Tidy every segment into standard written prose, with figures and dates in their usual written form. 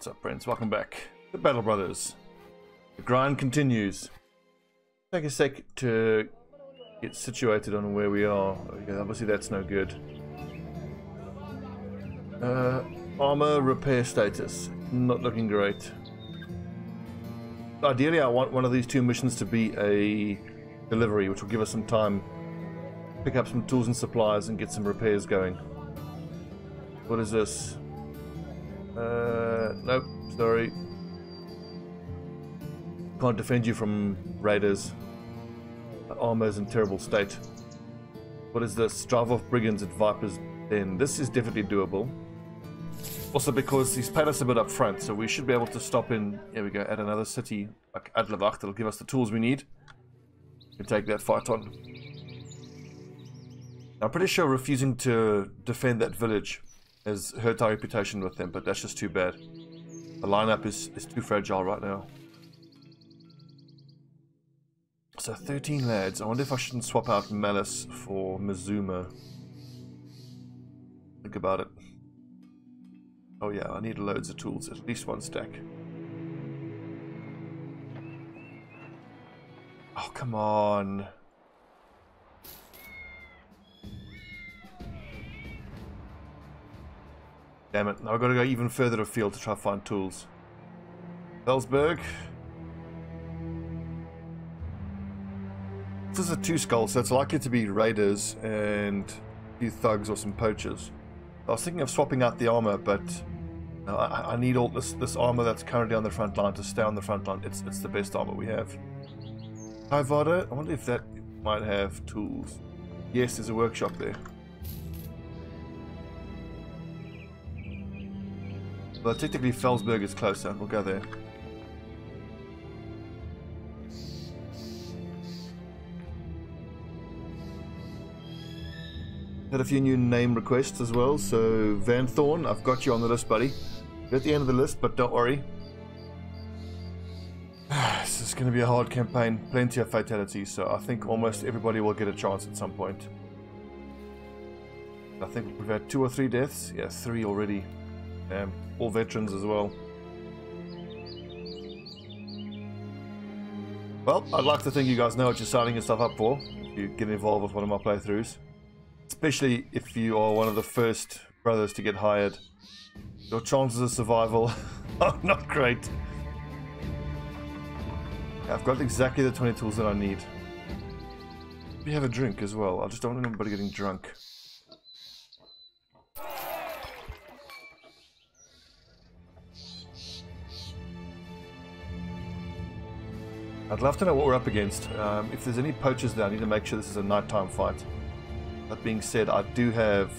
What's up, friends? Welcome back. The Battle Brothers. The grind continues. Take a sec to get situated on where we are. Okay, obviously that's no good. Armor repair status. Not looking great. Ideally, I want one of these two missions to be a delivery, which will give us some time. Pick up some tools and supplies and get some repairs going. What is this? Nope, sorry. Can't defend you from raiders. The armor's in terrible state. What is this? Drive off brigands at Viper's Den. This is definitely doable. Also because he's paid us a bit up front, so we should be able to stop in, here we go, at another city, like Adlewacht. That'll give us the tools we need. We can take that fight on. I'm pretty sure refusing to defend that village has hurt our reputation with them, but that's just too bad. The lineup is too fragile right now. So 13 lads. I wonder if I shouldn't swap out Malice for Mizuma. Think about it. Oh yeah, I need loads of tools, at least one stack. Oh, come on. Damn it, now I've got to go even further afield to try to find tools. Felsberg. This is a two skull, so it's likely to be raiders and a few thugs or some poachers. I was thinking of swapping out the armor, but no, I need all this armor that's currently on the front line to stay on the front line. It's the best armor we have. Ivada, I wonder if that might have tools. Yes, there's a workshop there. Well, technically Felsberg is closer. We'll go there. Had a few new name requests as well. So Van Thorn, I've got you on the list, buddy. You're at the end of the list, but don't worry. This is going to be a hard campaign. Plenty of fatalities, so I think almost everybody will get a chance at some point. I think we've had 2 or 3 deaths. Yeah, 3 already. All veterans as well. Well, I'd like to think you guys know what you're signing yourself up for if you get involved with one of my playthroughs. Especially if you are one of the first brothers to get hired. Your chances of survival are not great. I've got exactly the 20 tools that I need. We have a drink as well. I just don't want anybody getting drunk. I'd love to know what we're up against. If there's any poachers there, I need to make sure this is a nighttime fight. That being said, I do have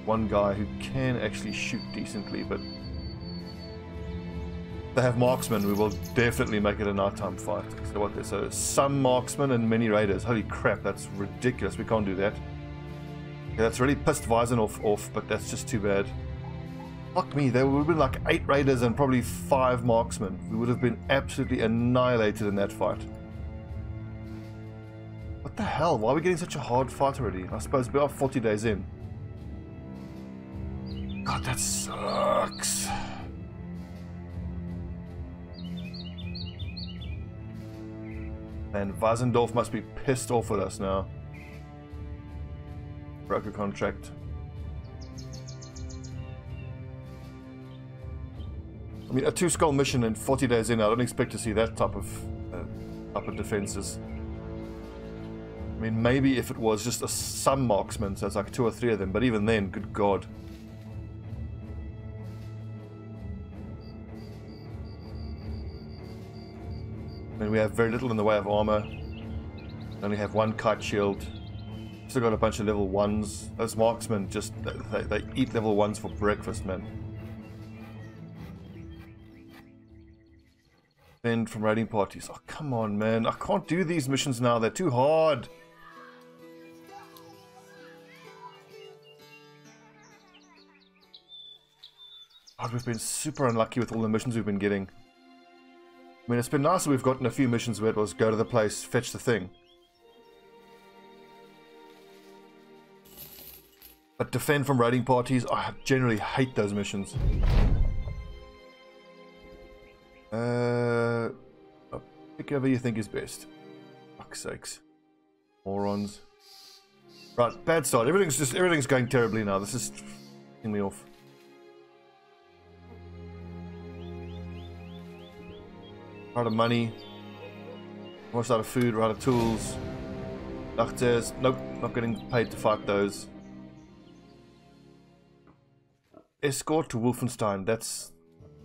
one guy who can actually shoot decently, but if they have marksmen, we will definitely make it a nighttime fight. So some marksmen and many raiders. Holy crap, that's ridiculous. We can't do that. Yeah, that's really pissed Vyzen off, but that's just too bad. Fuck me, there would have been like 8 raiders and probably 5 marksmen. We would have been absolutely annihilated in that fight. What the hell? Why are we getting such a hard fight already? I suppose we are 40 days in. God, that sucks. Man, Weisendorf must be pissed off with us now. Broker contract. I mean, a 2-skull mission and 40 days in, I don't expect to see that type of defenses. I mean, maybe if it was just some marksmen, so it's like 2 or 3 of them, but even then, good God. I mean, we have very little in the way of armor. We only have 1 kite shield. Still got a bunch of level 1s. Those marksmen just, they eat level 1s for breakfast, man. Defend from raiding parties. Oh, come on, man. I can't do these missions now. They're too hard. God, we've been super unlucky with all the missions we've been getting. I mean, it's been nice that we've gotten a few missions where it was go to the place, fetch the thing. But defend from raiding parties, I generally hate those missions. Pick whoever you think is best. Fuck's sakes. Morons. Right, bad start. Everything's going terribly now. This is f***ing me off. We're out of money. Almost out of food, we're out of tools. Doctors, nope, not getting paid to fight those. Escort to Wolfenstein, that's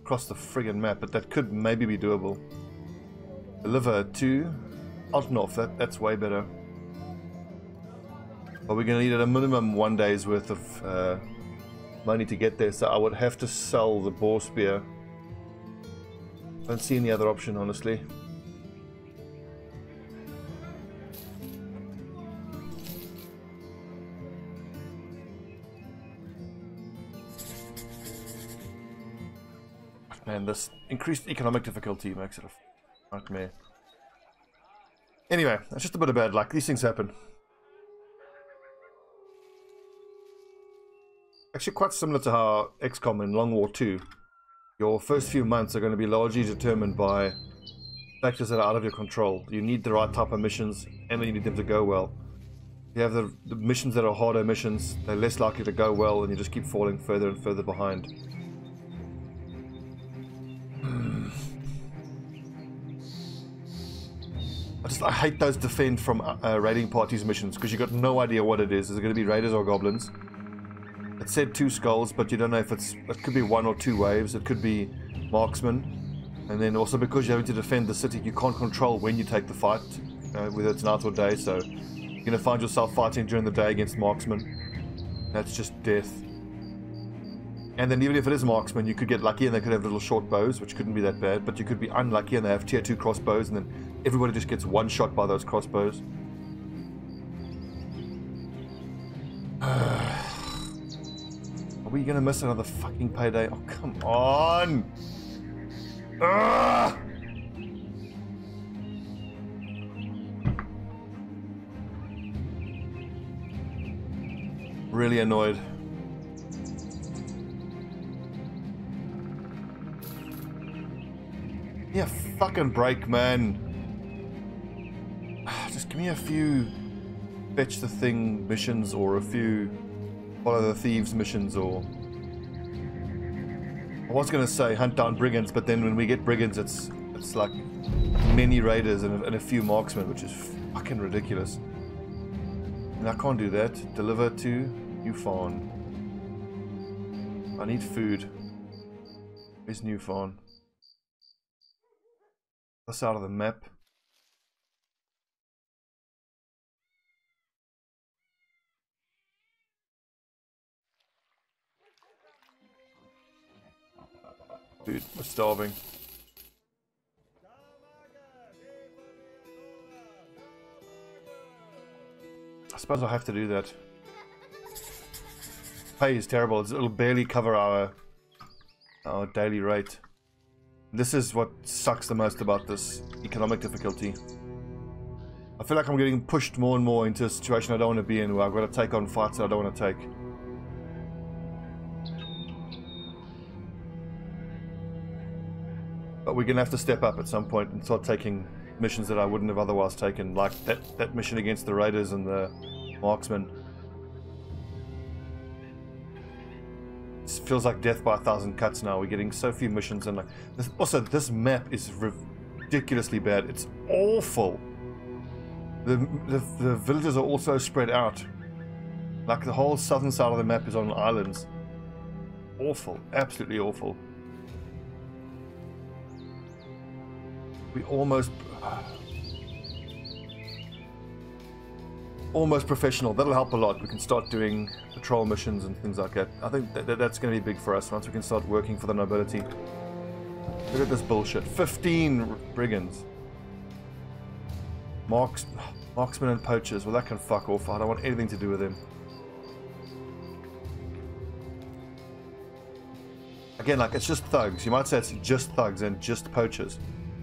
across the friggin' map, but that could maybe be doable. Deliver to Altenhof, that's way better. But we're gonna need at a minimum 1 day's worth of money to get there, so I would have to sell the boar spear. Don't see any other option, honestly. Man, this increased economic difficulty makes it a nightmare. Anyway, that's just a bit of bad luck. These things happen. Actually quite similar to how XCOM in Long War 2. Your first few months are going to be largely determined by factors that are out of your control. You need the right type of missions, and then you need them to go well. You have the missions that are harder missions, they're less likely to go well, and you just keep falling further and further behind. I hate those defend from raiding parties missions, because you've got no idea what it is. Is it going to be raiders or goblins? It said 2 skulls, but you don't know if it could be 1 or 2 waves. It could be marksmen. And then also because you're having to defend the city, you can't control when you take the fight, whether it's night or day. So you're going to find yourself fighting during the day against marksmen. That's just death. And then even if it is marksmen, you could get lucky and they could have little short bows, which couldn't be that bad. But you could be unlucky and they have tier 2 crossbows, and then everybody just gets one shot by those crossbows. Are we gonna miss another fucking payday? Oh, come on! Ugh! Really annoyed. Yeah, fucking break, man. Just give me a few fetch the thing missions, or a few follow the thieves missions, or I was gonna say hunt down brigands, but then when we get brigands, it's like many raiders and a few marksmen, which is fucking ridiculous. And I can't do that. Deliver to New Fawn. I need food. Where's New Fawn? That's out of the map. Dude, we're starving. I suppose I'll have to do that. Pay is terrible. It'll barely cover our daily rate. This is what sucks the most about this economic difficulty. I feel like I'm getting pushed more and more into a situation I don't want to be in, where I've got to take on fights that I don't want to take. But we're going to have to step up at some point and start taking missions that I wouldn't have otherwise taken, like that mission against the raiders and the marksmen. It feels like death by 1,000 cuts now. We're getting so few missions, and like this map is ridiculously bad. It's awful. The villages are also spread out. Like the whole southern side of the map is on islands. Awful, absolutely awful. We almost professional. That'll help a lot. We can start doing patrol missions and things like that. I think that's going to be big for us once we can start working for the nobility. Look at this bullshit. 15 brigands. Marksmen and poachers. Well, that can fuck off. I don't want anything to do with them. Again, like, it's just thugs. You might say it's just thugs and just poachers.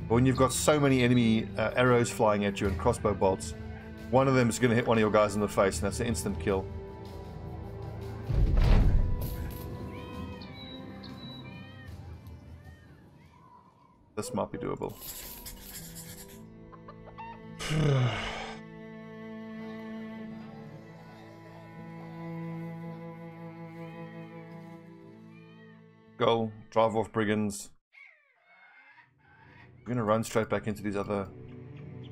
But when you've got so many enemy arrows flying at you and crossbow bolts, one of them is going to hit one of your guys in the face, and that's an instant kill. This might be doable. Go, drive off brigands. We're gonna run straight back into these other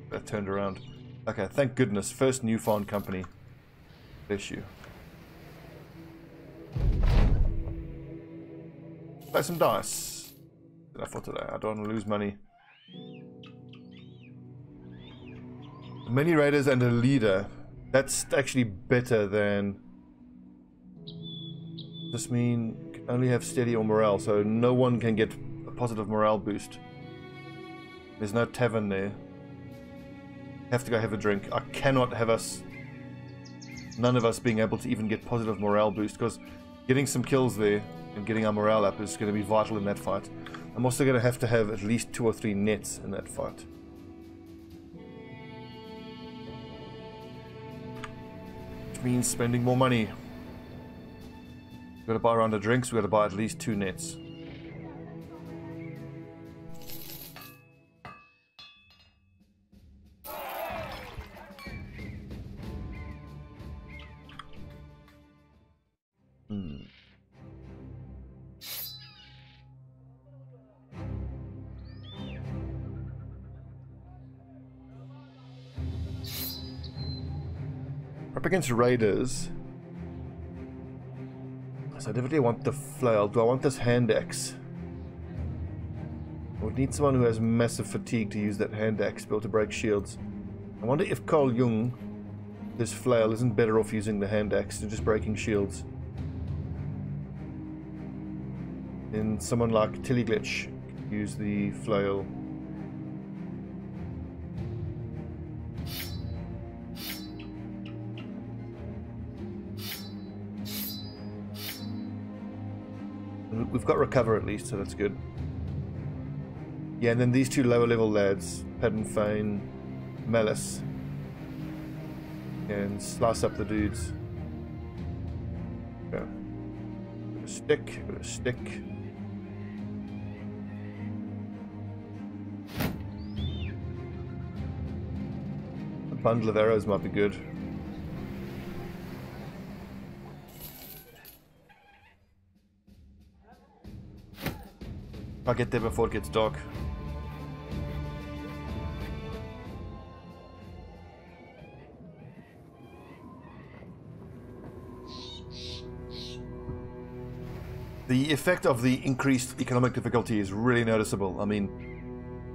that turned around. Okay, thank goodness. First newfound company. Bless you. Play some dice. Enough for today. I don't want to lose money. Many raiders and a leader. That's actually better than. This mean you can only have steady or morale, so no one can get a positive morale boost. There's no tavern there. Have to go have a drink. I cannot have us. None of us being able to even get positive morale boost, because getting some kills there and getting our morale up is going to be vital in that fight. I'm also going to have at least 2 or 3 nets in that fight. Which means spending more money. We've got to buy a round of drinks, we've got to buy at least 2 nets. Up against raiders. So I definitely want the flail. Do I want this hand axe? I would need someone who has massive fatigue to use that hand axe to be able to break shields. I wonder if Carl Jung, this flail, isn't better off using the hand axe to just breaking shields. Then someone like Tillyglitch could use the flail. We've got recover at least, so that's good. Yeah, and then these 2 lower level lads, Paddon Fane, Malice, and slice up the dudes. Yeah. Got a stick, got a stick. A bundle of arrows might be good. I'll get there before it gets dark. The effect of the increased economic difficulty is really noticeable. I mean,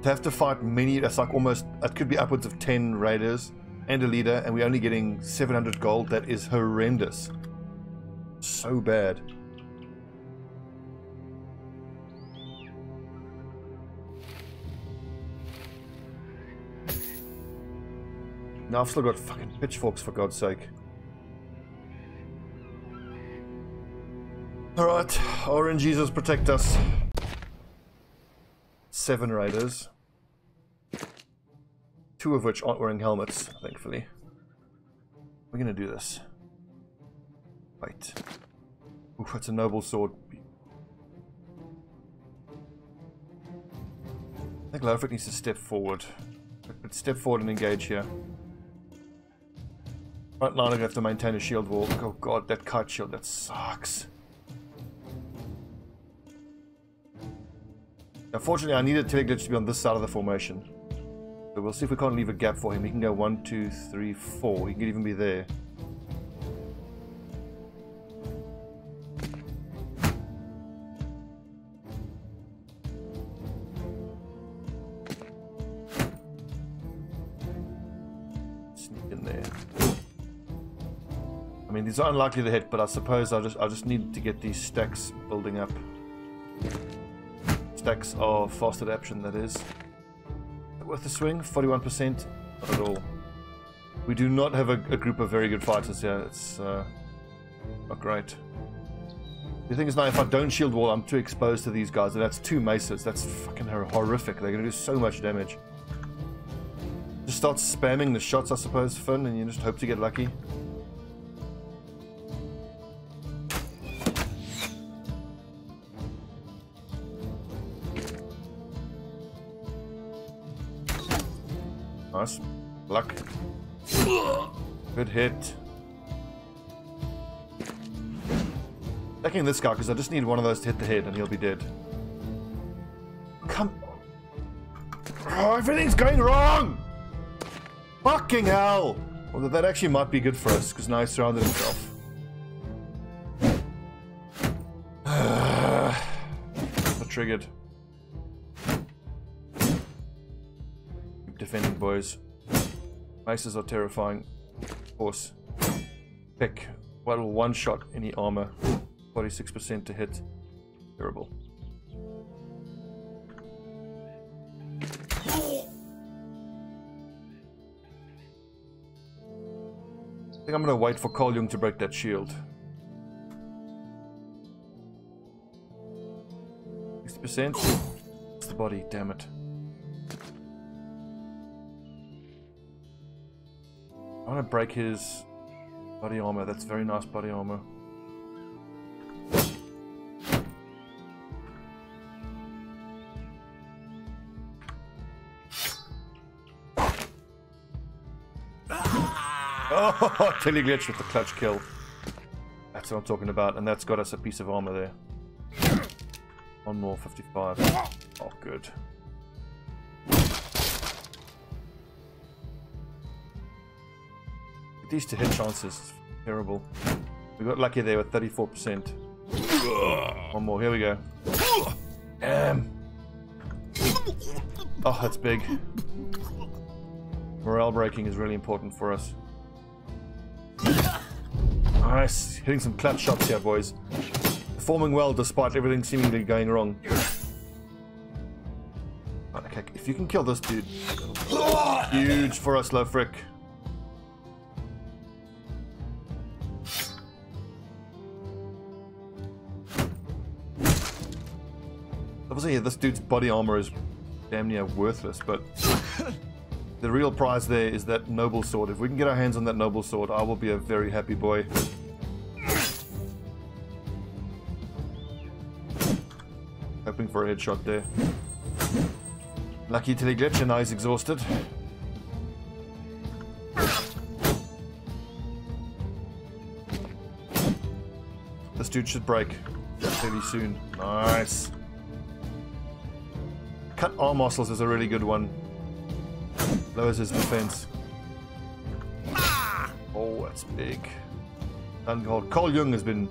to have to fight many, it's like almost, it could be upwards of 10 raiders and a leader, and we're only getting 700 gold. That is horrendous. So bad. Now I've still got fucking pitchforks, for God's sake. Alright, Orange Jesus protect us. 7 raiders. 2 of which aren't wearing helmets, thankfully. We're gonna do this. Wait. Oof, that's a noble sword. I think Lofric needs to step forward. But step forward and engage here. Right now I'm gonna have to maintain a shield wall. Oh god, that kite shield, that sucks. Unfortunately, I needed Teleglitch to be on this side of the formation. So we'll see if we can't leave a gap for him. He can go 1, 2, 3, 4. He can even be there. Sneak in there. I mean, these are unlikely to hit, but I suppose I just need to get these stacks building up. Stacks of fast adaptation, that is. Worth the swing? 41%? Not at all. We do not have a group of very good fighters here. It's not great. The thing is now, if I don't shield wall, I'm too exposed to these guys, and that's 2 maces. That's fucking horrific. They're going to do so much damage. Just start spamming the shots, I suppose, Finn, and you just hope to get lucky. Nice. Luck. Good hit. Attacking this guy because I just need one of those to hit the head and he'll be dead. Come. Oh, everything's going wrong! Fucking hell! Well, that actually might be good for us because now he's surrounded himself. Not triggered. Keep defending, boys. Maces are terrifying. Of course. Pick. One shot any armor. 46% to hit. Terrible. I think I'm gonna wait for Carl Jung to break that shield. 60%. It's the body, damn it. I want to break his body armor. That's very nice body armor. Oh, Tilly glitch with the clutch kill. That's what I'm talking about, and that's got us a piece of armor there. One more, 55. Oh, good. These to hit chances, terrible. We got lucky there with 34%. One more, here we go. Damn. Oh, that's big. Morale breaking is really important for us. Nice. Hitting some clutch shots here, boys. Performing well despite everything seemingly going wrong. Okay, if you can kill this dude. Huge for us, Lofrick. Obviously, this dude's body armor is damn near worthless, but the real prize there is that noble sword. If we can get our hands on that noble sword, I will be a very happy boy. Hoping for a headshot there. Lucky till he glitched and now he's exhausted. This dude should break fairly soon. Nice. Cut arm muscles is a really good one. Lowers his defense. Oh, that's big. Ungold. Carl Jung has been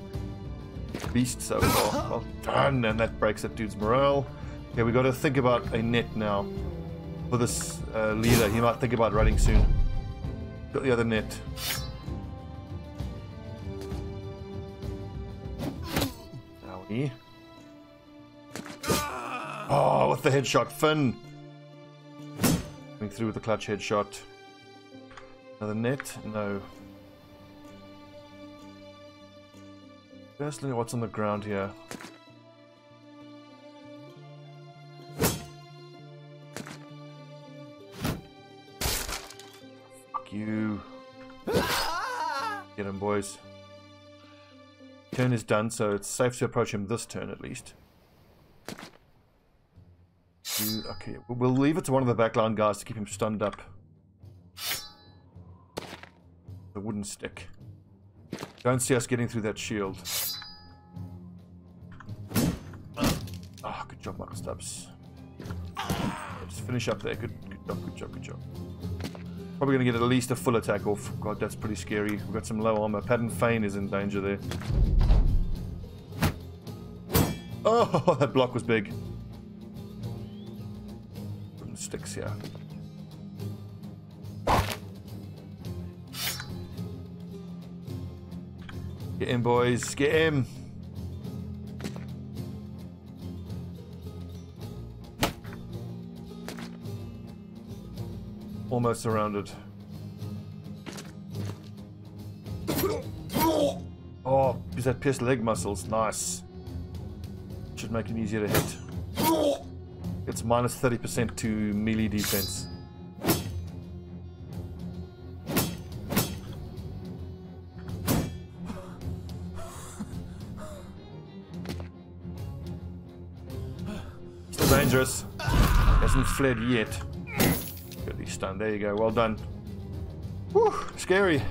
beast so far. Well done, and that breaks that dude's morale. Okay, we got to think about a net now for this leader. He might think about running soon. Got the other net. Owie. Oh, with the headshot, Finn. Going through with the clutch headshot. Another net? No. Firstly, what's on the ground here? Fuck you. Get him, boys. Turn is done, so it's safe to approach him this turn at least. Okay, we'll leave it to one of the backline guys to keep him stunned up. The wooden stick. Don't see us getting through that shield. Ah, good job, Michael Stubbs. Just finish up there. Good job, good job, good job. Probably going to get at least a full attack off. God, that's pretty scary. We've got some low armor. Pattern Fane is in danger there. Oh, that block was big. Wooden sticks here. Get him, boys. Get him. Almost surrounded. Oh, he's had pierced leg muscles. Nice. Should make him easier to hit. It's minus 30% to melee defense. Still dangerous. Hasn't fled yet. Good, Perfectly stunned. There you go. Well done. Whew, scary.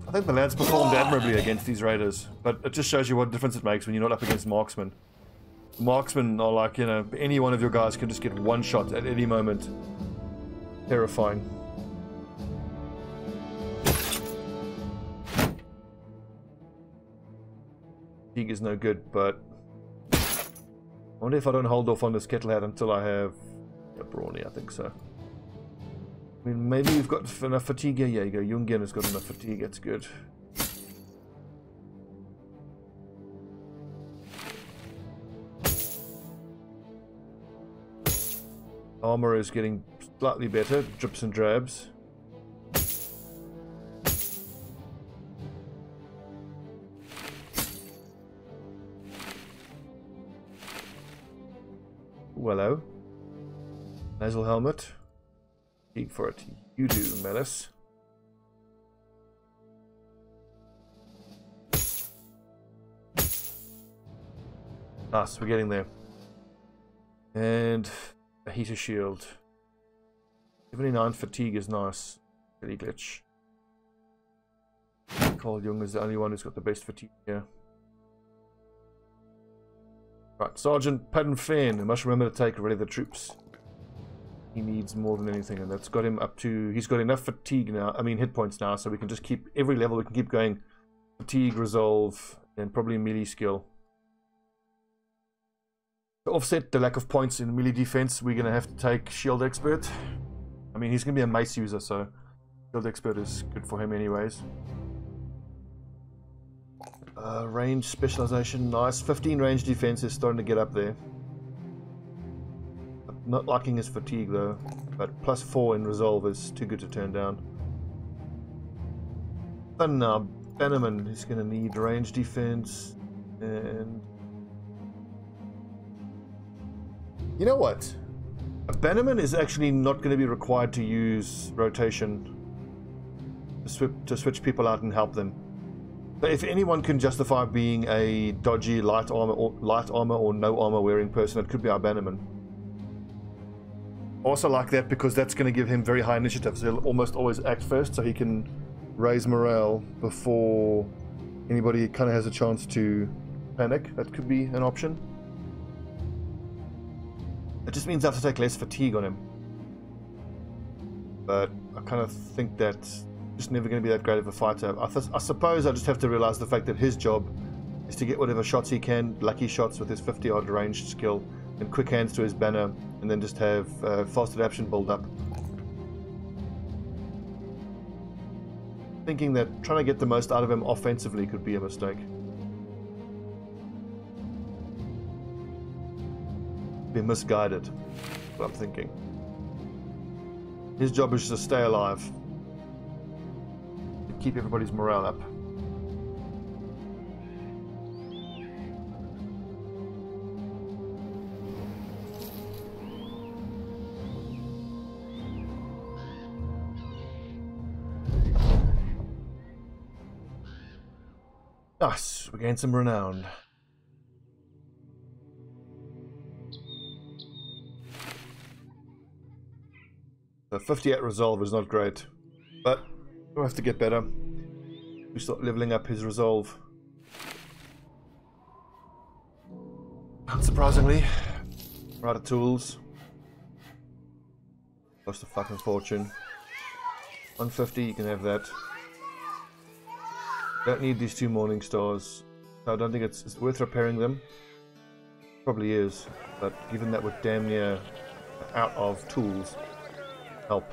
I think the lads performed admirably against these raiders, but it just shows you what difference it makes when you're not up against marksmen. Marksmen are like, you know, any one of your guys can just get one shot at any moment. Terrifying. Fatigue is no good, but I wonder if I don't hold off on this kettle hat until I have a brawny. I think so. I mean, maybe you've got enough fatigue. Yeah, you go. Jungian has got enough fatigue. That's good. Armor is getting slightly better. Drips and drabs. Hello. Nasal helmet. Fatigue for it. You do, Melis. Nice, we're getting there. And a heater shield. 79 fatigue is nice. Really glitch. Carl Jung is the only one who's got the best fatigue here. Right, Sergeant Padden Fenn. I must remember to take ready the troops. He needs more than anything, and that's got him up to... He's got enough fatigue now, I mean hit points now, so we can just keep... Every level we can keep going. Fatigue, resolve, and probably melee skill. To offset the lack of points in melee defense, we're going to have to take Shield Expert. I mean, he's going to be a mace user, so Shield Expert is good for him anyways. Range specialization, nice. 15 range defense is starting to get up there. Not liking his fatigue though, but plus 4 in resolve is too good to turn down. Then Bannerman is going to need range defense, and you know what? A Bannerman is actually not going to be required to use rotation to switch people out and help them. But if anyone can justify being a dodgy light armor or no armor wearing person, it could be our Bannerman. Also like that because that's going to give him very high initiative, so he'll almost always act first, so he can raise morale before anybody kind of has a chance to panic. That could be an option. It just means I have to take less fatigue on him. But I kind of think that's just never going to be that great of a fighter. I suppose I just have to realize the fact that his job is to get whatever shots he can, lucky shots with his 50-odd ranged skill, and quick hands to his banner, and then just have fast adaptation build up. Thinking that trying to get the most out of him offensively could be a mistake. Be misguided, what I'm thinking. His job is just to stay alive, to keep everybody's morale up. Nice, we gained some renown. The 58 resolve is not great, but we'll have to get better. We start leveling up his resolve. Unsurprisingly, right tools. Lost a fucking fortune. 150, you can have that. Don't need these 2 morning stars. So I don't think it's worth repairing them. Probably is, but given that we're damn near out of tools, help.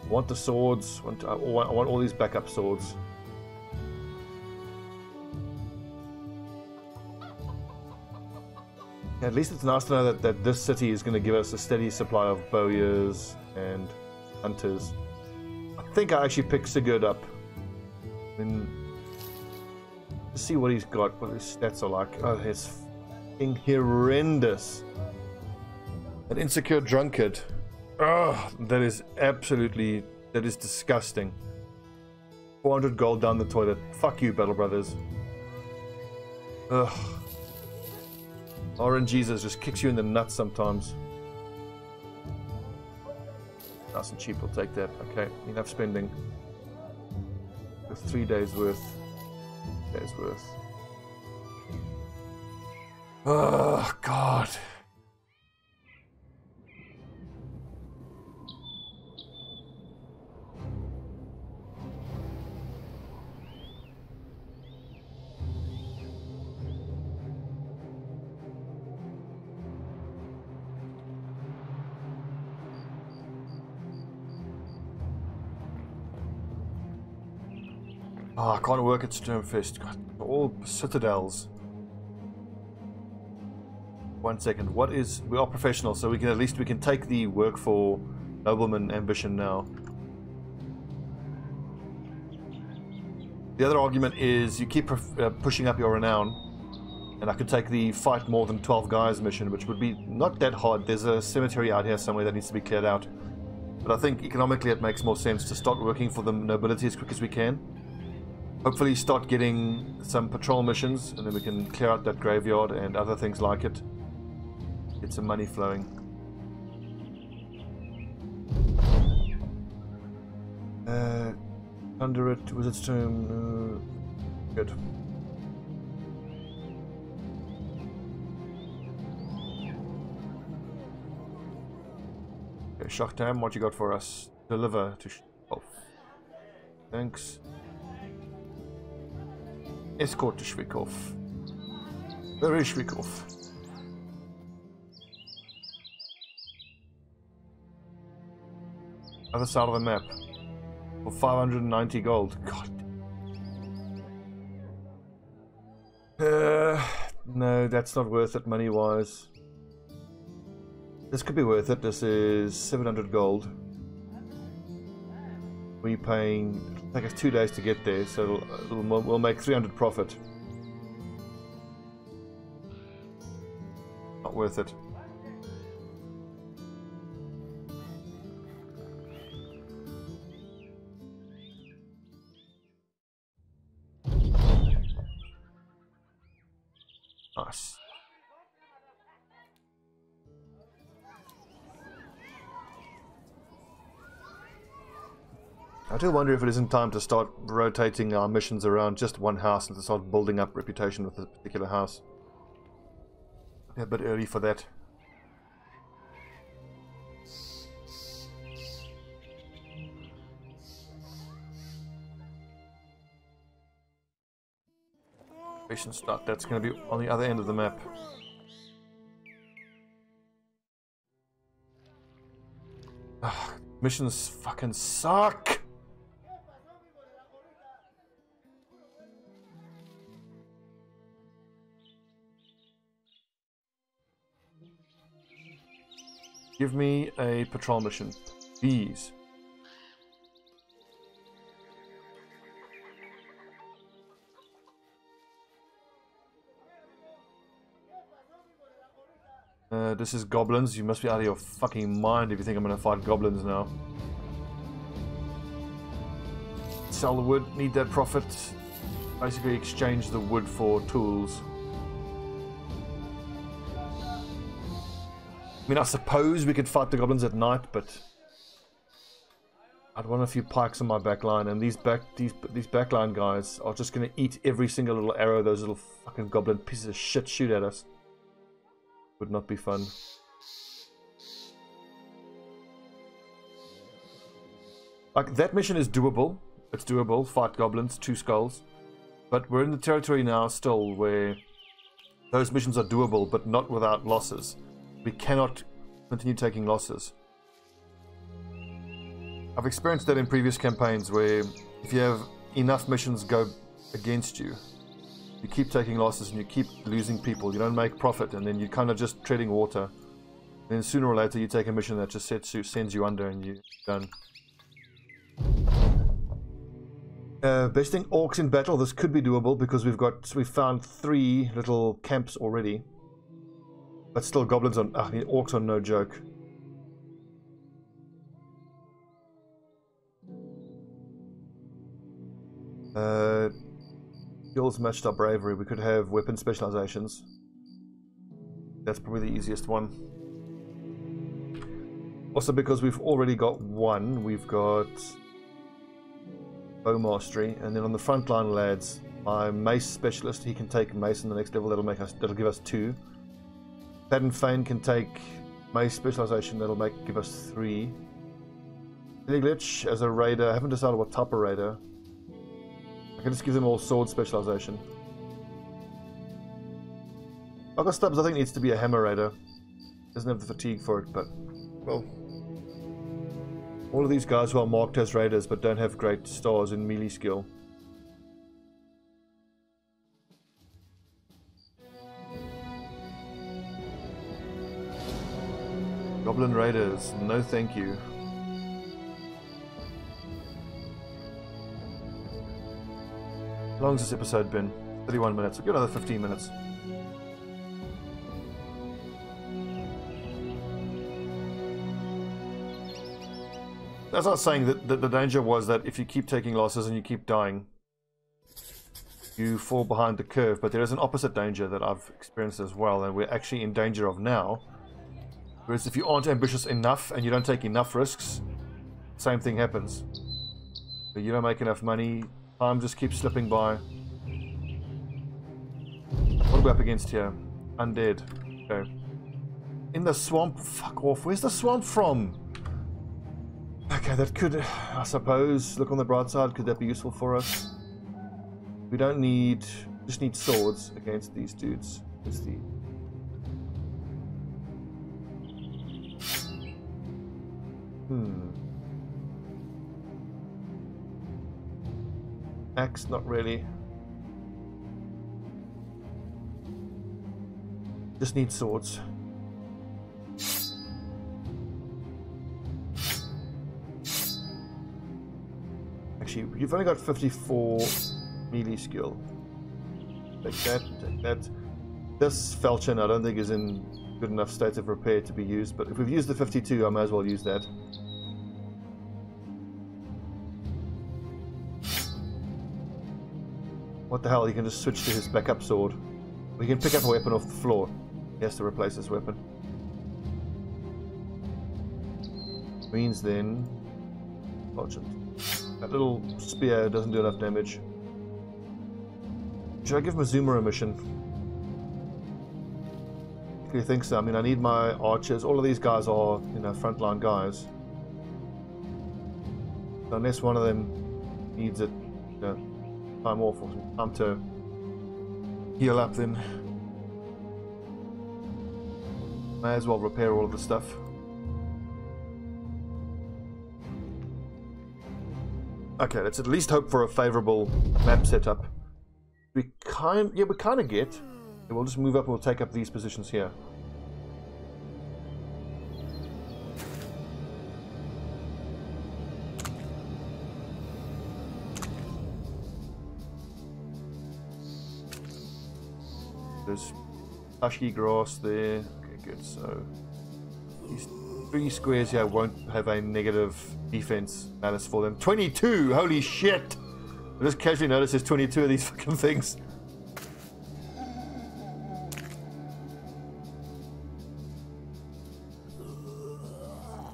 I want the swords. I want all these backup swords. At least it's nice to know that this city is going to give us a steady supply of bowyers and hunters. I think I actually picked Sigurd up. And to see what he's got, what his stats are like. Oh, he's fucking horrendous. An insecure drunkard. Oh, that is absolutely, that is disgusting. 400 gold down the toilet. Fuck you, Battle Brothers. Ugh. RNGesus just kicks you in the nuts sometimes. Nice and cheap, we'll take that. Okay, enough spending. With 3 days worth. Oh, God. Oh, I can't work at Sturmfest. God, all citadels. 1 second. What is... We are professional, so we can at least we can take the work for nobleman ambition now. The other argument is you keep pushing up your renown, and I could take the fight more than 12 guys mission, which would be not that hard. There's a cemetery out here somewhere that needs to be cleared out. But I think economically it makes more sense to start working for the nobility as quick as we can. Hopefully start getting some patrol missions, and then we can clear out that graveyard and other things like it. Get some money flowing. Under it, Wizard's Tomb. Good. Okay, Shockdam, what you got for us? Deliver to... Oh. Thanks. Escort to Shvikov. Very Shvikov. Other side of the map. For 590 gold. God. No, that's not worth it money-wise. This could be worth it. This is 700 gold. We're paying... It'll take us 2 days to get there, so we'll make 300 profit. Not worth it. Nice. I do wonder if it isn't time to start rotating our missions around just one house and to start building up reputation with a particular house. Yeah, a bit early for that. Mission start. That's going to be on the other end of the map. Ugh, missions fucking suck. Give me a patrol mission, please. This is goblins. You must be out of your fucking mind if you think I'm gonna fight goblins now. Sell the wood, need that profit. Basically exchange the wood for tools. I mean, I suppose we could fight the goblins at night, but I'd want a few pikes on my back line, and these backline guys are just gonna eat every single little arrow those little fucking goblin pieces of shit shoot at us. Would not be fun. Like, that mission is doable. It's doable. Fight goblins, 2 skulls. But we're in the territory now still where those missions are doable, but not without losses. We cannot continue taking losses. I've experienced that in previous campaigns where if you have enough missions go against you, you keep taking losses and you keep losing people. You don't make profit, and then you're kind of just treading water. And then sooner or later you take a mission that just sends you under and you're done. Besting orcs in battle. This could be doable because we've found 3 little camps already. But still, goblins on orcs are no joke. Skills matched our bravery. We could have weapon specializations. That's probably the easiest one. Also, because we've already got one, we've got bow mastery, and then on the front line lads, my mace specialist, he can take mace on the next level. That'll give us 2. Pattern Feign can take mace specialization. That'll give us 3. Glitch as a raider. I haven't decided what type of raider. I can just give them all sword specialization. August Stubbs, I think, needs to be a hammer raider. Doesn't have the fatigue for it, but well, all of these guys who are marked as raiders but don't have great stars in melee skill. Goblin raiders, no thank you. How long has this episode been? 31 minutes. We'll get another 15 minutes. That's not saying that the danger was that if you keep taking losses and you keep dying, you fall behind the curve, but there is an opposite danger that I've experienced as well, and we're actually in danger of now. Whereas if you aren't ambitious enough and you don't take enough risks, same thing happens. But you don't make enough money, time just keeps slipping by. What are we up against here? Undead. Okay. In the swamp? Fuck off. Where's the swamp from? Okay, that could, I suppose, look on the bright side, could that be useful for us? We don't need, just need swords against these dudes. What's the... Axe, not really. Just need swords. Actually, you've only got 54 melee skill. Take that, take that. This falchion I don't think is in good enough state of repair to be used, but if we've used the 52, I might as well use that. What the hell, he can just switch to his backup sword. We can pick up a weapon off the floor. He has to replace his weapon. Means then... Falchion. That little spear doesn't do enough damage. Should I give Mazuma a mission? Do you think so? I mean, I need my archers. All of these guys are, you know, frontline guys. So unless one of them needs it, you know, time off or time to heal up, then may as well repair all of the stuff. Okay, let's at least hope for a favorable map setup. We kind of get. We'll just move up and we'll take up these positions here. There's tushy grass there. Okay, good. So these 3 squares here won't have a negative defense malus for them. 22! Holy shit! I just casually noticed there's 22 of these fucking things.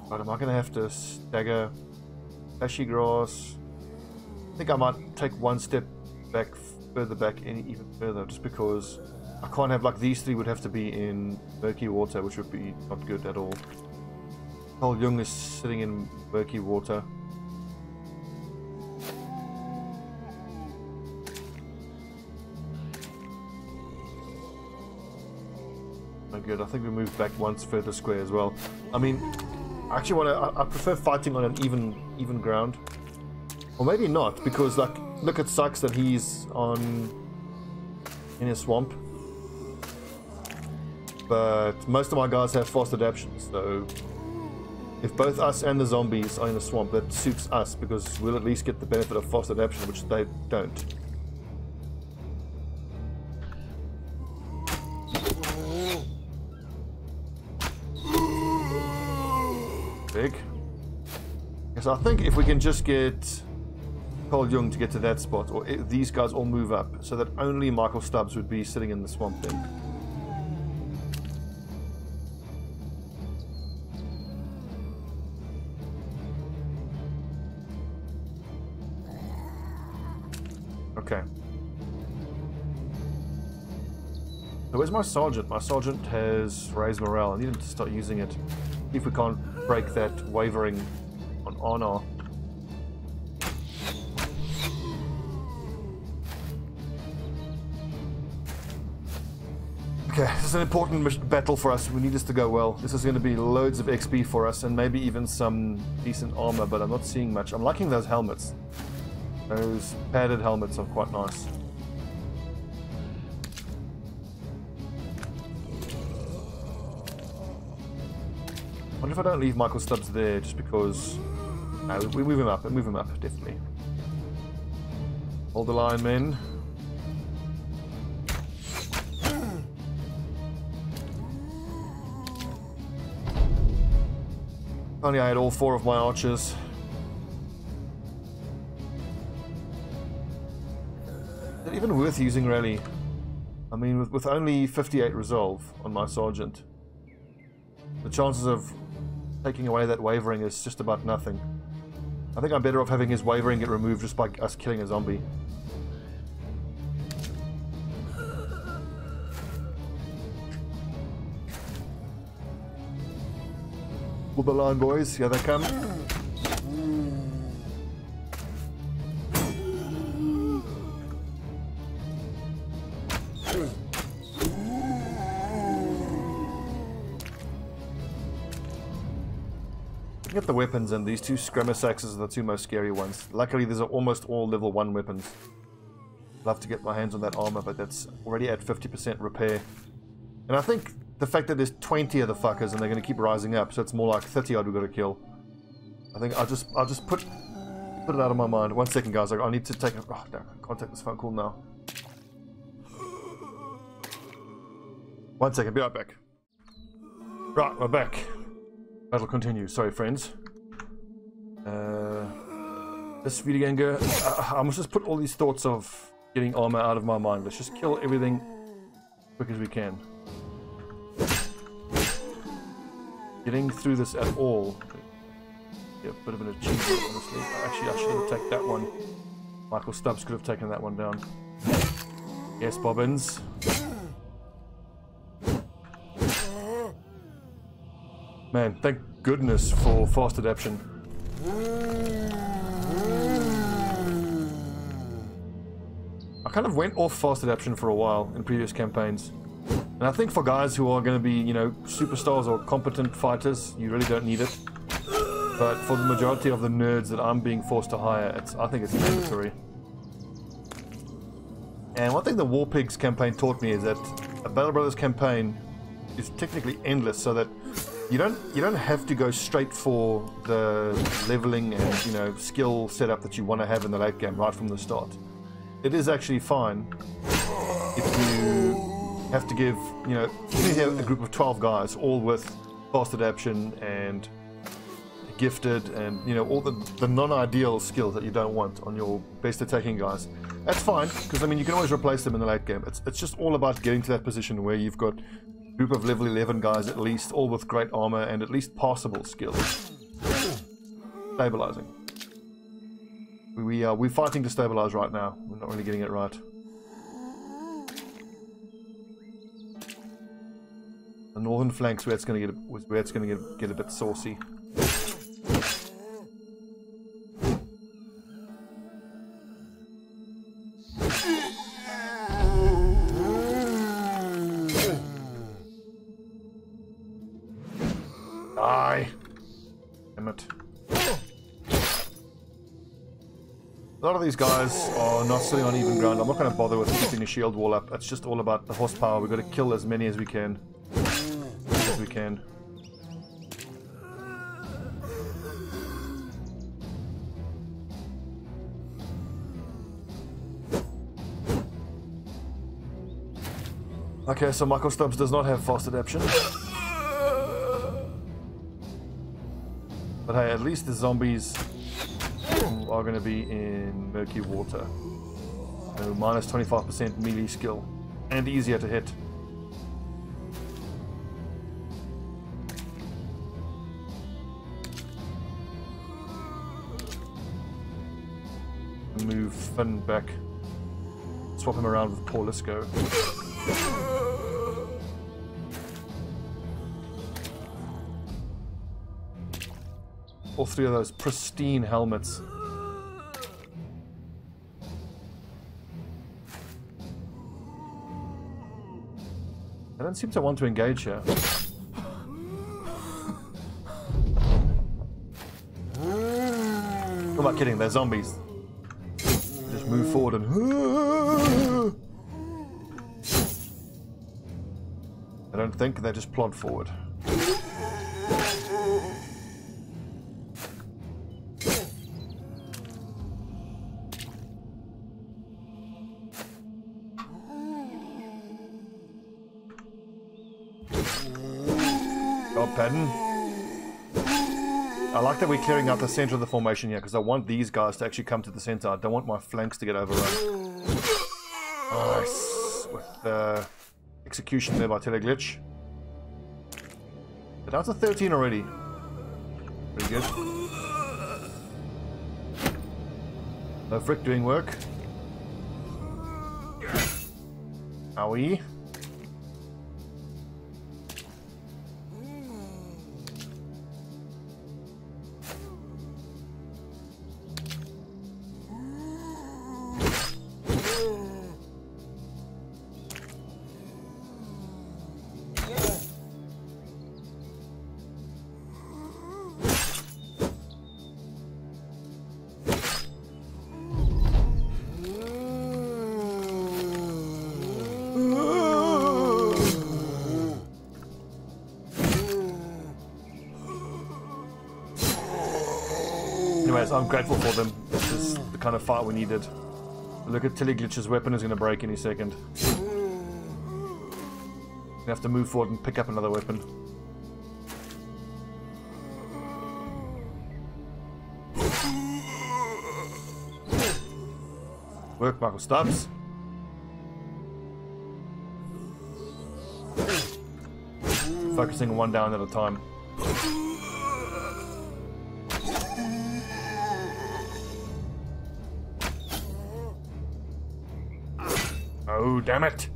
Right, am I gonna have to stagger tushy grass? I think I might take one step back, further back, even further, just because I can't have, like, these 3 would have to be in murky water, which would be not good at all. Whole Jung is sitting in murky water. Oh good, I think we moved back once further square as well. I mean, I actually I prefer fighting on an even ground. Or maybe not, because, like, look at Sykes that he's in a swamp. But most of my guys have fast adaptation, so if both us and the zombies are in the swamp, that suits us, because we'll at least get the benefit of fast adaptation, which they don't. Big. Yes, I think if we can just get Carl Jung to get to that spot, or these guys all move up, so that only Michael Stubbs would be sitting in the swamp then. Okay. So where's my sergeant? My sergeant has raised morale. I need him to start using it. If we can't break that wavering on honor. Okay, this is an important battle for us. We need this to go well. This is going to be loads of XP for us and maybe even some decent armor, but I'm not seeing much. I'm liking those helmets. Those padded helmets are quite nice. I wonder if I don't leave Michael Stubbs there just because... No, we move him up, definitely. Hold the line, men. Only I had all 4 of my archers. Is it even worth using, really? I mean, with only 58 resolve on my sergeant, the chances of taking away that wavering is just about nothing. I think I'm better off having his wavering get removed just by us killing a zombie. Pull the line, boys. Here they come. Get the weapons, and these 2 Screamer axes are the 2 most scary ones. Luckily, these are almost all level 1 weapons. Love to get my hands on that armor, but that's already at 50% repair. And I think the fact that there's 20 of the fuckers and they're going to keep rising up, so it's more like 30 odd we've got to kill. I think I'll just put it out of my mind. 1 second, guys. I need to take a... Oh, no, I can't take this phone call now. 1 second. Be right back. Right, we're back. Battle continues. Sorry, friends. This video game go. I must just put all these thoughts of getting armor out of my mind. Let's just kill everything as quick as we can. Getting through this at all. Yeah, a bit of an achievement, honestly. Actually, I should have taken that one. Michael Stubbs could have taken that one down. Yes, Bobbins. Man, thank goodness for fast adaptation. I kind of went off fast adaptation for a while in previous campaigns. And I think for guys who are going to be, you know, superstars or competent fighters, you really don't need it. But for the majority of the nerds that I'm being forced to hire, I think it's mandatory. And one thing the War Pigs campaign taught me is that a Battle Brothers campaign is technically endless, so that you don't have to go straight for the leveling and, you know, skill setup that you want to have in the late game right from the start. It is actually fine if you have to give, you know, you have a group of 12 guys all with fast adaptation and gifted and, you know, all the non-ideal skills that you don't want on your best attacking guys. That's fine, because I mean you can always replace them in the late game. It's just all about getting to that position where you've got group of level 11 guys at least, all with great armor and at least passable skills. Stabilizing. We're fighting to stabilize right now. We're not really getting it right. The northern flanks where it's going to get a bit saucy. Damn it. A lot of these guys are not sitting on even ground. I'm not going to bother with keeping a shield wall up. It's just all about the horsepower. We've got to kill as many as we can. Okay, so Michael Stubbs does not have fast adaptation. But hey, at least the zombies who are going to be in murky water. So minus 25% melee skill and easier to hit. Move Finn back. Swap him around with Paul. Let's go. All three of those pristine helmets. I don't seem to want to engage here. I'm not kidding, they're zombies. Just move forward and... I don't think, they just plod forward. Pattern. I like that we're clearing out the center of the formation here because I want these guys to actually come to the center. I don't want my flanks to get overrun. Nice. With execution there by Teleglitch. But that's a 13 already. Pretty good. No frick doing work. Owie. Anyways, I'm grateful for them. This is the kind of fight we needed. Look at Teleglitch's weapon is going to break any second. We have to move forward and pick up another weapon. Work, Michael Stubbs. Focusing one down at a time. Oh, damn it!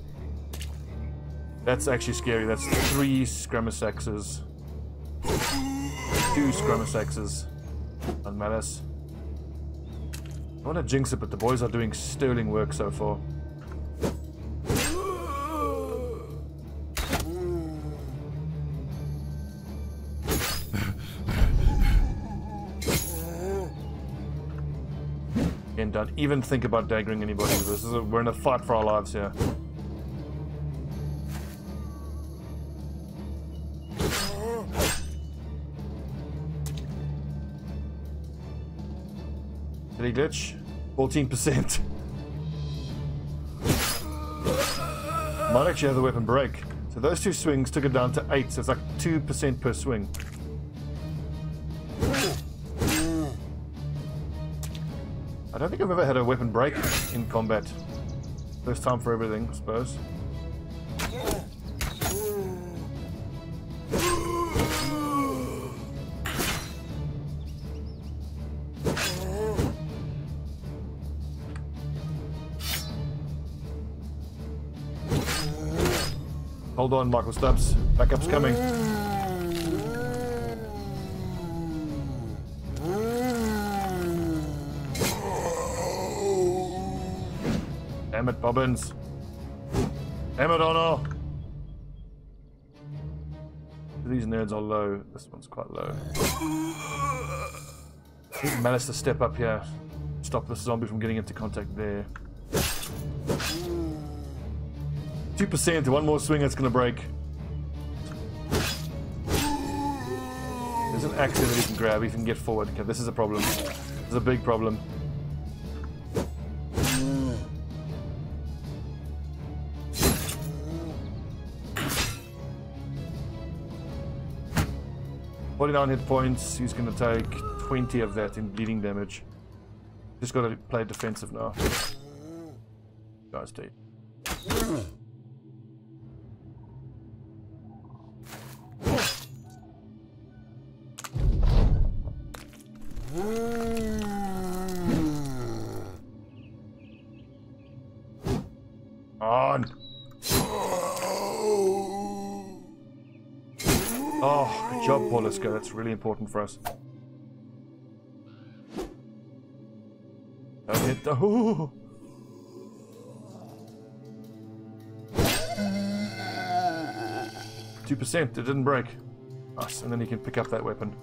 That's actually scary. That's 3 Scramasaxes. 2 Scramasaxes. On Malice. I want to jinx it, but the boys are doing sterling work so far. And don't even think about daggering anybody. We're in a fight for our lives here. Glitch, 14%. Might actually have the weapon break. So those 2 swings took it down to 8, so it's like 2% per swing. I don't think I've ever had a weapon break in combat. First time for everything, I suppose. Hold on, Michael Stubbs. Backup's coming. Damn it, Bobbins. Damn it, Honor. These nerds are low. This one's quite low. He's managed to step up here. Stop this zombie from getting into contact there. 2%, one more swing, it's gonna break. There's an axe that he can grab, he can get forward. Okay, this is a problem. This is a big problem. $49 hit points, he's gonna take 20 of that in bleeding damage. Just got to play defensive now. Guys, deep. On. Oh, good job, Poliska. That's really important for us. Don't hit the. Ooh. 2%. It didn't break. Nice, and then you can pick up that weapon.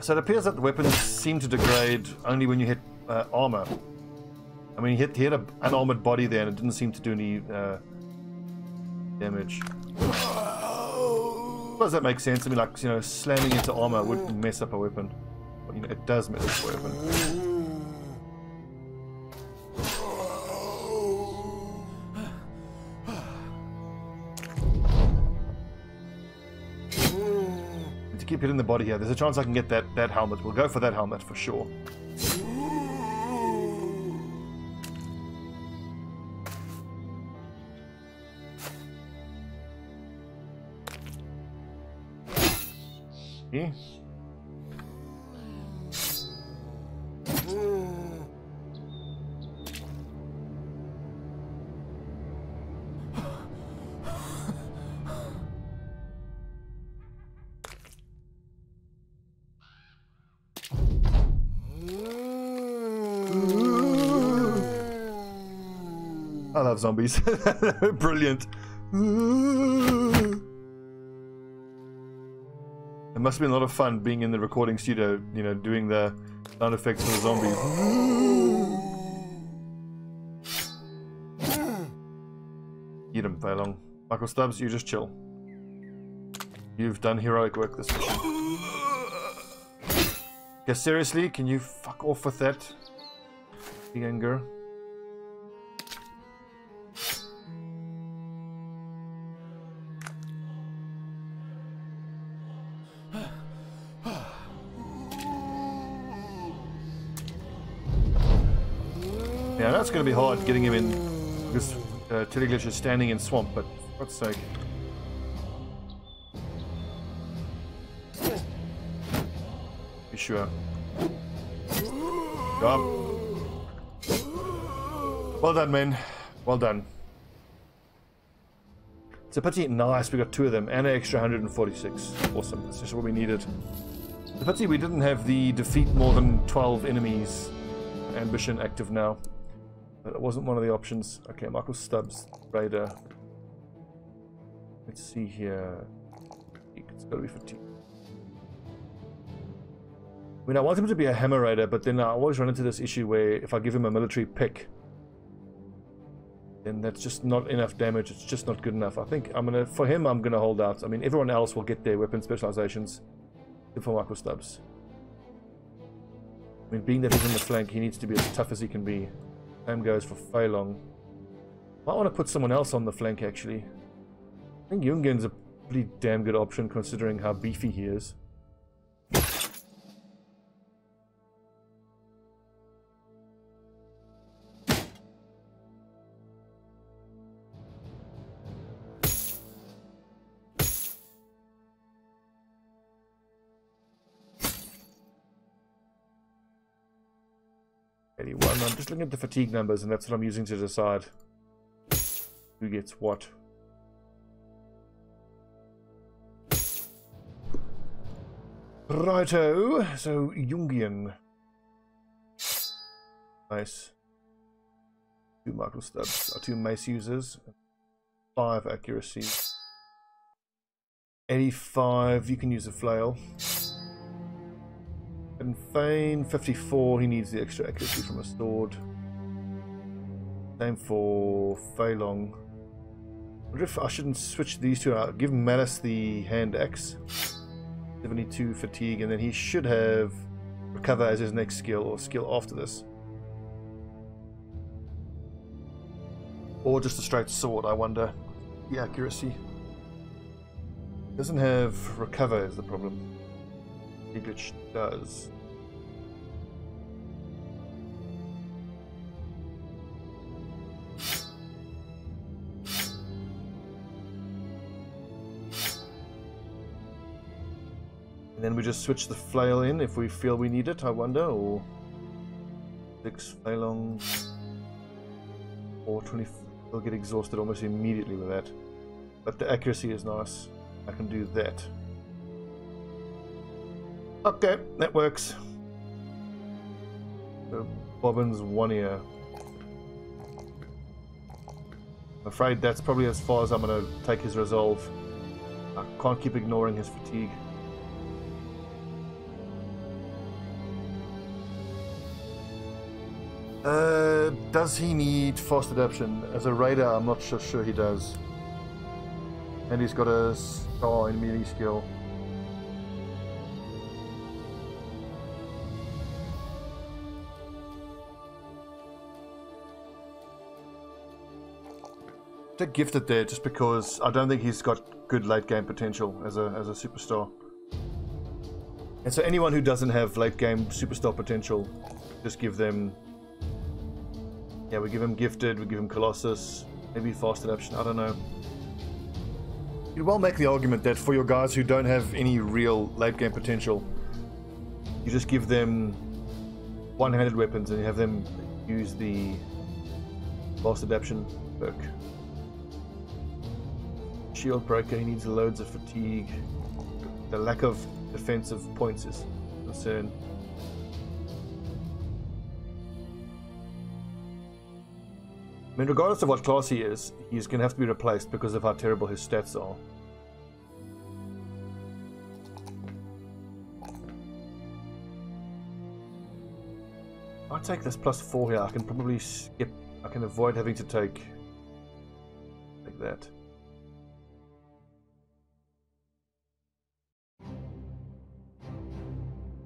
So it appears that the weapons seem to degrade only when you hit armor. I mean, he hit an unarmored body there, and it didn't seem to do any damage. Does that make sense? I mean, like, you know, slamming into armor wouldn't mess up a weapon. But, you know, it does mess up a weapon. Need to keep hitting the body here. There's a chance I can get that helmet. We'll go for that helmet for sure. Okay. I love zombies. Brilliant. It must have been a lot of fun being in the recording studio, you know, doing the sound effects for the zombies. Eat him, Thailong. Michael Stubbs, you just chill. You've done heroic work this mission. Okay, seriously, can you fuck off with that? Big anger. Yeah, that's going to be hard getting him in because Teleglitch is standing in swamp, but for God's sake. Be sure. Job. Well done, men. Well done. It's a pity. Nice, we got 2 of them and an extra 146. Awesome. That's just what we needed. It's a pity we didn't have the defeat more than 12 enemies ambition active now. That wasn't one of the options. Okay, Michael Stubbs, Raider. Let's see here. It's got to be fatigue. I mean, I want him to be a Hammer Raider, but then I always run into this issue where if I give him a military pick, then that's just not enough damage. It's just not good enough. I think for him, I'm gonna hold out. I mean, everyone else will get their weapon specializations, except for Michael Stubbs. I mean, being that he's in the flank, he needs to be as tough as he can be. Same goes for Feilong. Might want to put someone else on the flank, actually. I think Jungen's a pretty damn good option, considering how beefy he is. 81. I'm just looking at the fatigue numbers, and that's what I'm using to decide who gets what. Righto, so Jungian. Nice. 2 Michael Stubbs, 2 mace users, 5 accuracy. 85, you can use a flail. And Fane, 54, he needs the extra accuracy from a sword. Same for Feilong. I wonder if I shouldn't switch these 2 out. Give Malice the hand axe. 72 fatigue, and then he should have recover as his next skill, or skill after this. Or just a straight sword, I wonder. The accuracy. Doesn't have recover is the problem. Glitch does. And then we just switch the flail in if we feel we need it, I wonder, or 6 flailong, or 20. We'll get exhausted almost immediately with that. But the accuracy is nice. I can do that. Okay, that works. So Bobbin's 1 ear. I'm afraid that's probably as far as I'm going to take his resolve. I can't keep ignoring his fatigue. Does he need fast adaptation? As a raider, I'm not so sure he does. And he's got a star in melee skill. Take gifted there just because I don't think he's got good late game potential as a superstar. And so anyone who doesn't have late game superstar potential, just give them. Yeah, we give him gifted, we give him Colossus, maybe fast adaptation, I don't know. You'd well make the argument that for your guys who don't have any real late game potential, you just give them one-handed weapons and you have them use the fast adaptation perk. Shield breaker, he needs loads of fatigue. The lack of defensive points is a concern. I mean, regardless of what class he is, he's going to have to be replaced because of how terrible his stats are. I'll take this +4 here. I can probably skip. I can avoid having to take that.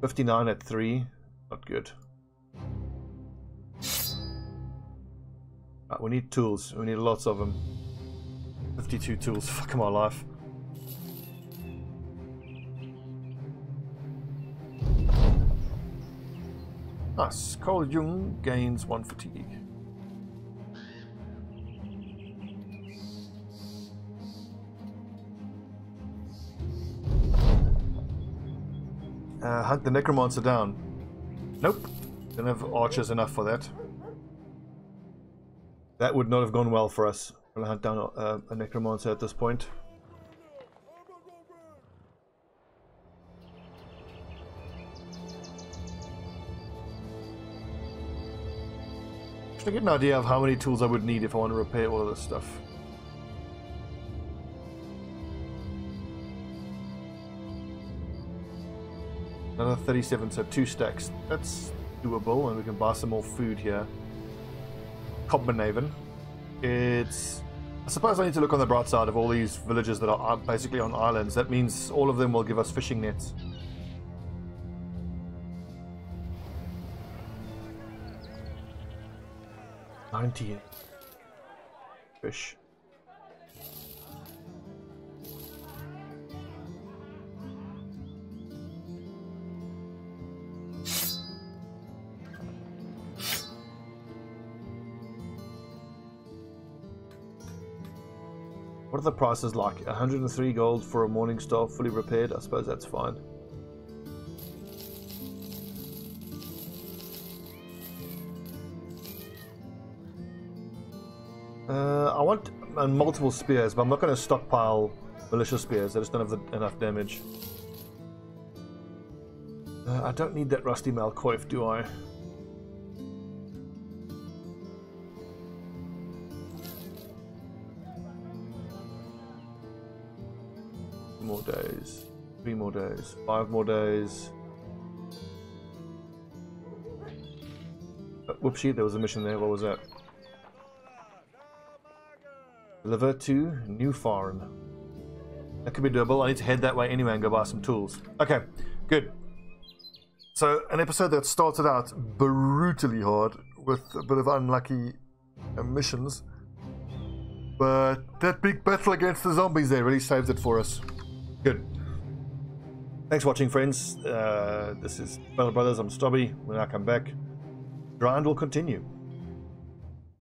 $59 at 3. Not good. Right, we need tools. We need lots of them. 52 tools. Fuck my life. Nice. Carl Jung gains 1 fatigue. Hunt the necromancer down. Nope. Don't have archers enough for that. That would not have gone well for us. We'll hunt down a necromancer at this point. Just to get an idea of how many tools I would need if I want to repair all of this stuff. Another 37, so 2 stacks. That's doable, and we can buy some more food here. Cobbernaven. It's... I suppose I need to look on the bright side of all these villages that are basically on islands. That means all of them will give us fishing nets. $98 fish. What are the prices like? 103 gold for a Morning Star fully repaired? I suppose that's fine. I want multiple spears, but I'm not going to stockpile malicious spears. I just don't have enough damage. I don't need that rusty Malcoif, do I? More days, 3 more days, 5 more days. Whoopsie, there was a mission there. What was that? Deliver to New Farm. That could be doable. I need to head that way anyway and go buy some tools. Okay, good. So an episode that started out brutally hard with a bit of unlucky missions, but that big battle against the zombies there really saved it for us. Good. Thanks for watching, friends. This is Fellow Brothers. I'm Stobbie. When I come back, grind will continue.